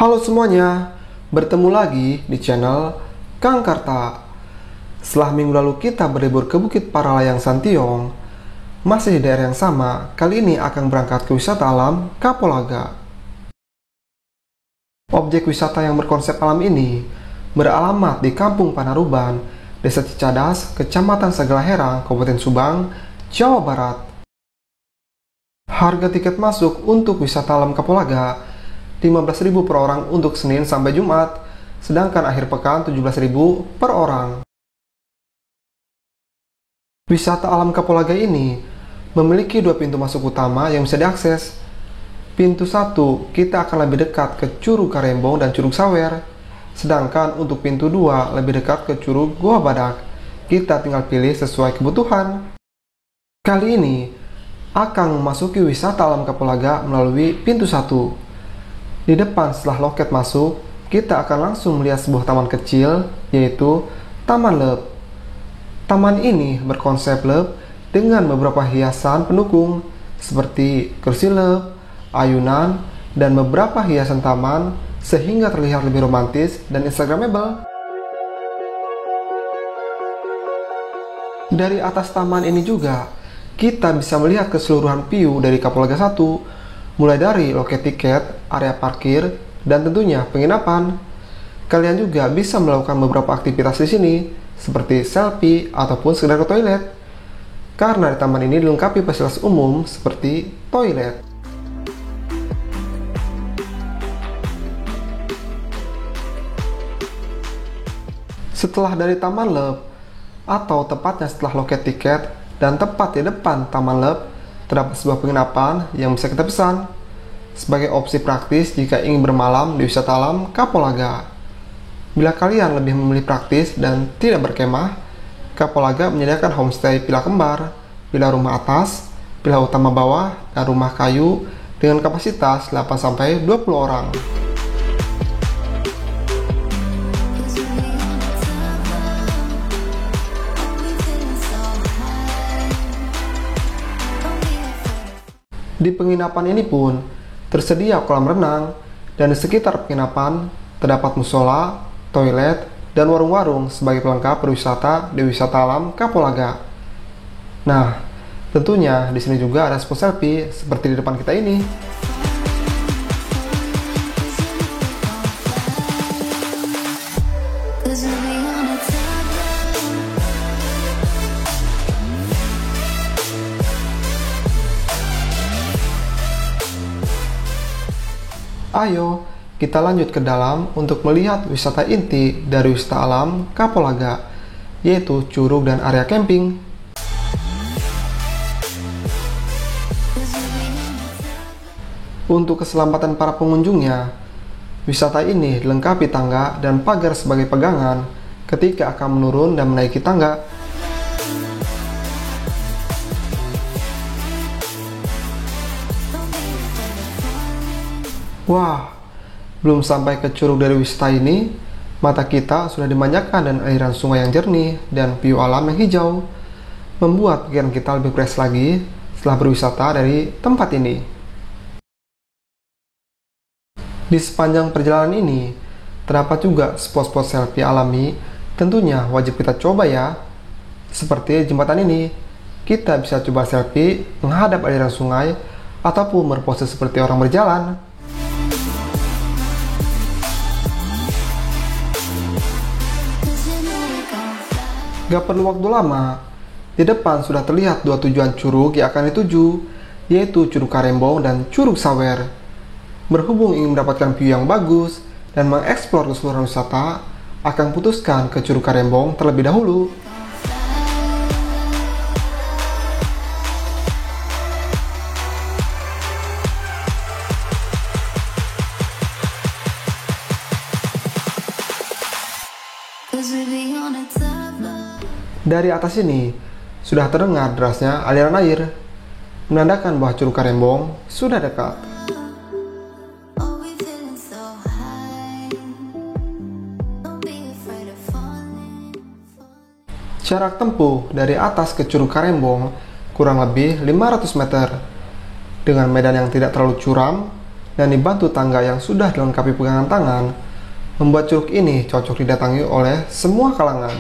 Halo semuanya, bertemu lagi di channel Kang Karta. Setelah minggu lalu kita berlibur ke Bukit Paralayang Santiong, masih di daerah yang sama, kali ini akan berangkat ke wisata alam Kapolaga. Objek wisata yang berkonsep alam ini beralamat di Kampung Panaruban, Desa Cicadas, Kecamatan Segalaherang, Kabupaten Subang, Jawa Barat. Harga tiket masuk untuk wisata alam Kapolaga 15.000 per orang untuk Senin sampai Jumat, sedangkan akhir pekan 17.000 per orang. Wisata alam Kapolaga ini memiliki dua pintu masuk utama yang bisa diakses. Pintu 1, kita akan lebih dekat ke Curug Karembong dan Curug Sawer, sedangkan untuk pintu 2 lebih dekat ke Curug Goa Badak. Kita tinggal pilih sesuai kebutuhan. Kali ini akan memasuki wisata alam Kapolaga melalui pintu 1. Di depan setelah loket masuk, kita akan langsung melihat sebuah taman kecil, yaitu Taman Leup. Taman ini berkonsep leup dengan beberapa hiasan pendukung, seperti kursi leup, ayunan, dan beberapa hiasan taman, sehingga terlihat lebih romantis dan instagramable. Dari atas taman ini juga, kita bisa melihat keseluruhan view dari Kapolaga 1, mulai dari loket tiket, area parkir, dan tentunya penginapan. Kalian juga bisa melakukan beberapa aktivitas di sini, seperti selfie ataupun sekedar ke toilet. Karena di taman ini dilengkapi fasilitas umum seperti toilet. Setelah dari Taman Leup, atau tepatnya setelah loket tiket dan tepat di depan Taman Leup, terdapat sebuah penginapan yang bisa kita pesan sebagai opsi praktis jika ingin bermalam di wisata alam Kapolaga. Bila kalian lebih memilih praktis dan tidak berkemah, Kapolaga menyediakan homestay villa kembar, villa rumah atas, villa utama bawah, dan rumah kayu dengan kapasitas 8-20 orang. Di penginapan ini pun tersedia kolam renang, dan di sekitar penginapan terdapat musola, toilet, dan warung-warung sebagai pelengkap berwisata di wisata alam Kapolaga. Nah, tentunya di sini juga ada spot selfie seperti di depan kita ini. Ayo, kita lanjut ke dalam untuk melihat wisata inti dari wisata alam Kapolaga, yaitu curug dan area camping. Untuk keselamatan para pengunjungnya, wisata ini dilengkapi tangga dan pagar sebagai pegangan ketika akan menurun dan menaiki tangga. Wah, belum sampai ke curug dari wisata ini, mata kita sudah dimanjakan dengan aliran sungai yang jernih dan view alam yang hijau, membuat pikiran kita lebih fresh lagi setelah berwisata dari tempat ini. Di sepanjang perjalanan ini, terdapat juga spot-spot selfie alami, tentunya wajib kita coba ya. Seperti jembatan ini, kita bisa coba selfie menghadap aliran sungai, ataupun berpose seperti orang berjalan. Gak perlu waktu lama, di depan sudah terlihat dua tujuan curug yang akan dituju, yaitu Curug Karembong dan Curug Sawer. Berhubung ingin mendapatkan view yang bagus dan mengeksplor keseluruhan wisata, akan putuskan ke Curug Karembong terlebih dahulu. Dari atas ini, sudah terdengar derasnya aliran air, menandakan bahwa Curug Karembong sudah dekat. Jarak tempuh dari atas ke Curug Karembong kurang lebih 500 meter, dengan medan yang tidak terlalu curam dan dibantu tangga yang sudah dilengkapi pegangan tangan, membuat curug ini cocok didatangi oleh semua kalangan.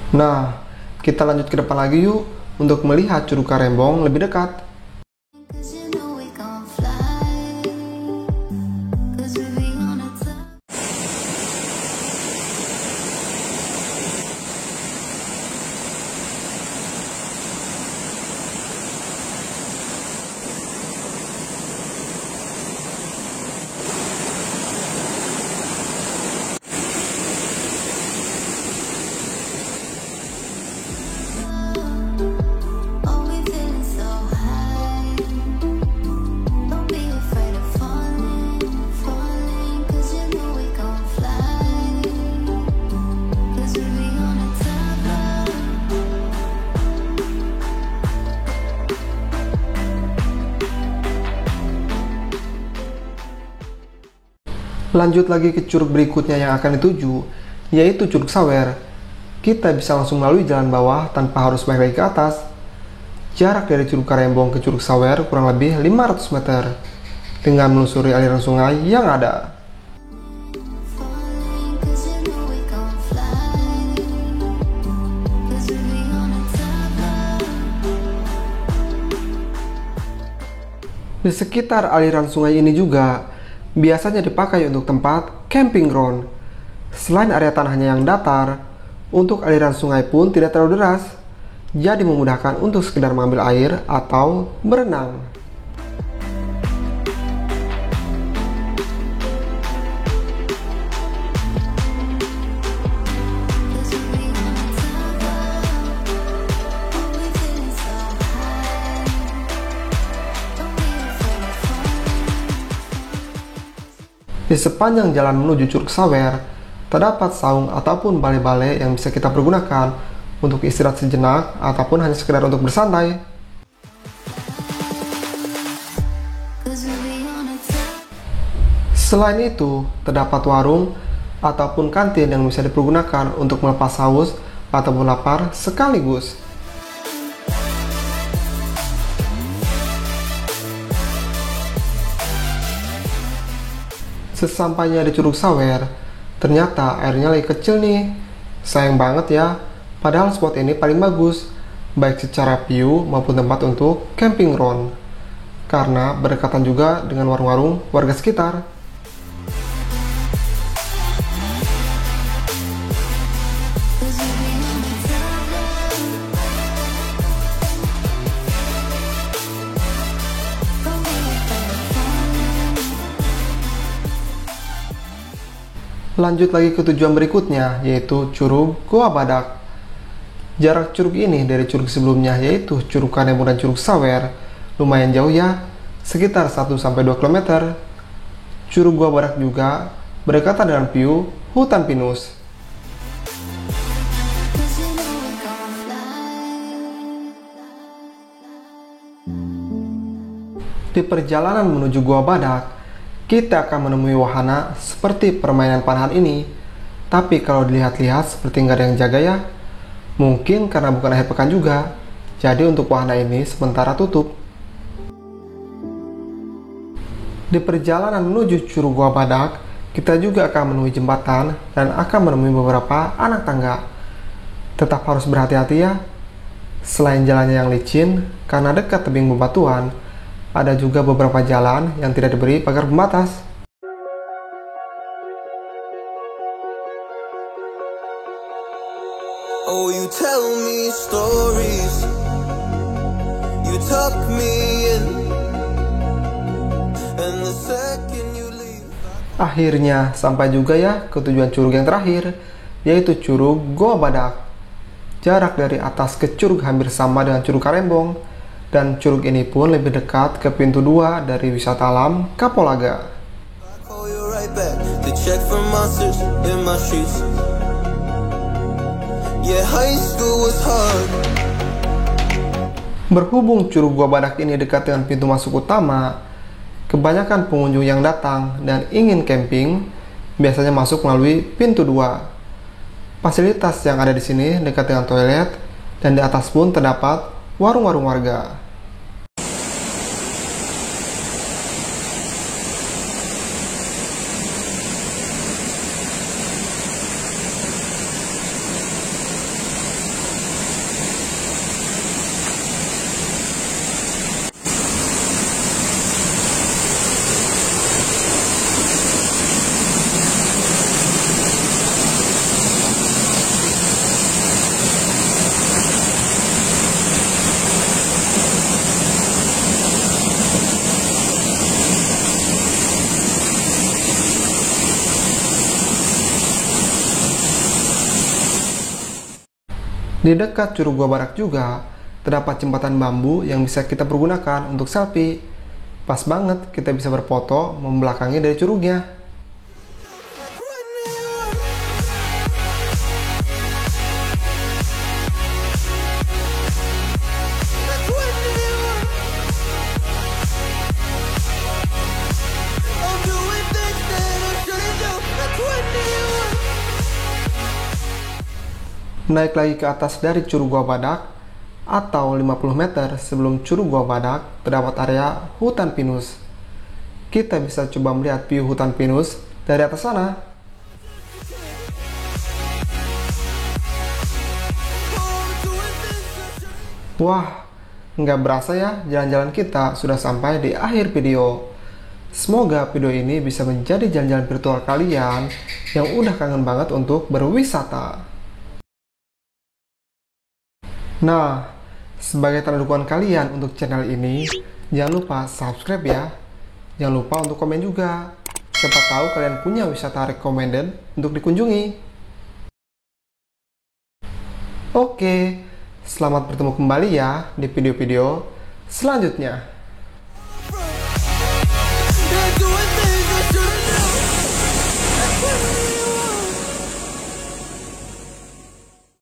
Nah, kita lanjut ke depan lagi yuk untuk melihat Curug Karembong lebih dekat. Lanjut lagi ke curug berikutnya yang akan dituju, yaitu Curug Sawer. Kita bisa langsung melalui jalan bawah tanpa harus balik lagi ke atas. Jarak dari Curug Karembong ke Curug Sawer kurang lebih 500 meter, dengan menelusuri aliran sungai yang ada. Di sekitar aliran sungai ini juga biasanya dipakai untuk tempat camping ground. Selain area tanahnya yang datar, untuk aliran sungai pun tidak terlalu deras, jadi memudahkan untuk sekedar mengambil air atau berenang. Di sepanjang jalan menuju Curug Sawer, terdapat saung ataupun balai-balai yang bisa kita pergunakan untuk istirahat sejenak ataupun hanya sekedar untuk bersantai. Selain itu, terdapat warung ataupun kantin yang bisa dipergunakan untuk melepas haus ataupun lapar sekaligus. Sesampainya di Curug Sawer, ternyata airnya lagi kecil nih. Sayang banget ya, padahal spot ini paling bagus, baik secara view maupun tempat untuk camping ground, karena berdekatan juga dengan warung-warung warga sekitar. Lanjut lagi ke tujuan berikutnya, yaitu Curug Goa Badak. Jarak curug ini dari curug sebelumnya, yaitu Curug Karembong dan Curug Sawer, lumayan jauh ya, sekitar 1-2 km. Curug Goa Badak juga berdekatan dengan view hutan pinus. Di perjalanan menuju Goa Badak, kita akan menemui wahana seperti permainan panahan ini. Tapi kalau dilihat-lihat seperti nggak ada yang jaga ya. Mungkin karena bukan akhir pekan juga, jadi untuk wahana ini sementara tutup. Di perjalanan menuju Curug Goa Badak, kita juga akan menemui jembatan dan akan menemui beberapa anak tangga. Tetap harus berhati-hati ya. Selain jalannya yang licin, karena dekat tebing bebatuan, ada juga beberapa jalan yang tidak diberi pagar pembatas. Oh, you tell me stories, you tuck me in, and the second you leave. Akhirnya sampai juga ya ke tujuan curug yang terakhir, yaitu Curug Goa Badak. Jarak dari atas ke curug hampir sama dengan Curug Karembong, dan curug ini pun lebih dekat ke pintu 2 dari wisata alam Kapolaga. Berhubung Curug Goa Badak ini dekat dengan pintu masuk utama, kebanyakan pengunjung yang datang dan ingin camping biasanya masuk melalui pintu 2. Fasilitas yang ada di sini dekat dengan toilet, dan di atas pun terdapat warung-warung warga. Di dekat Curug Gua Badak juga terdapat jembatan bambu yang bisa kita pergunakan untuk selfie. Pas banget kita bisa berfoto membelakangi dari curugnya. Naik lagi ke atas dari Curug Gua Badak atau 50 meter sebelum Curug Gua Badak terdapat area hutan pinus. Kita bisa coba melihat view hutan pinus dari atas sana. Wah, nggak berasa ya jalan-jalan kita sudah sampai di akhir video. Semoga video ini bisa menjadi jalan-jalan virtual kalian yang udah kangen banget untuk berwisata. Nah, sebagai tanda dukungan kalian untuk channel ini, jangan lupa subscribe ya. Jangan lupa untuk komen juga. Siapa tahu kalian punya wisata recommended untuk dikunjungi. Oke, selamat bertemu kembali ya di video-video selanjutnya. They're doing this.